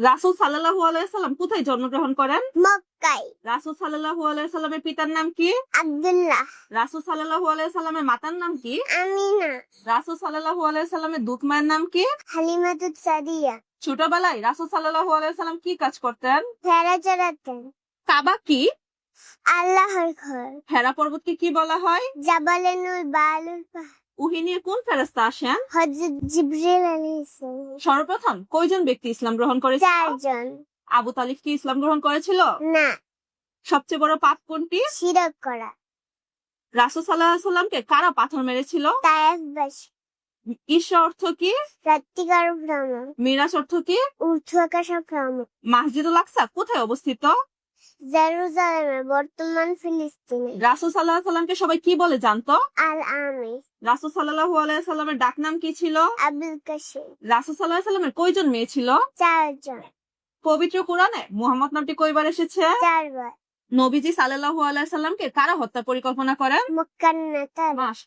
রাসূল সাল্লাল্লাহু আলাইহি সাল্লাম কোথায় জন্মগ্রহণ করেন? মক্কায়। রাসূল সাল্লাল্লাহু আলাইহি সাল্লামের পিতার নাম কি? আব্দুল্লাহ। রাসূল সাল্লাল্লাহু আলাইহি সাল্লামের মাতার নাম কি? আমিনা। রাসূল সাল্লাল্লাহু আলাইহি সাল্লামের দুধ মায়ের নাম কি? হালিমাতুস সাদিয়া। ছোটবেলায় রাসূল সাল্লাল্লাহু আলাইহি সাল্লাম কি কাজ করতেন? ভেড়া চড়াতেন। কাবা কি? আল্লাহর ঘর। হেরা পর্বতকে কি বলা হয়? জাবালে নূর বালুর পাহাড়। উহি নিয়ে কোন ফেরেশতা আসেন? হযরত জিবরিল আলাইহিস সালাম। সর্বপ্রথম কয়জন ব্যক্তি ইসলাম গ্রহণ করেছিল? 4 জন। আবু তালিব কি ইসলাম গ্রহণ করেছিল? না, সবচেয়ে বড় পাপ কোনটি? শিরক করা। রাসূল সাল্লাল্লাহু আলাইহি সাল্লামকে কারা পাথর মেরেছিল? তায়েফবাসী। ঈশা অর্থ কি? রাত্রিকার ভ্রমণ। মিরাজ অর্থ কি? ঊর্ধ্ব আকাশে ভ্রমণ। মসজিদুল আকসা কোথায় অবস্থিত? জেরুজালেমে, বর্তমান ফিলিস্তিনে। রাসূল সাল্লাল্লাহু আলাইহি সাল্লামকে সবাই কি বলে জানতো? আল আমির। রাসূল সাল্লাল্লাহু আলাইহি সাল্লামের ডাকনাম কি ছিল? আবুল কাসিম। রাসূল সাল্লাল্লাহু আলাইহি সাল্লামের কয়জন মেয়ে ছিল? 4 জন। পবিত্র কোরআনে মুহাম্মদ নামটি কয়বার এসেছে? 4 বার। নবীজি সাল্লাল্লাহু আলাইহি সাল্লামকে কারা হত্যার পরিকল্পনা করেন? মক্কার নেতা। মাস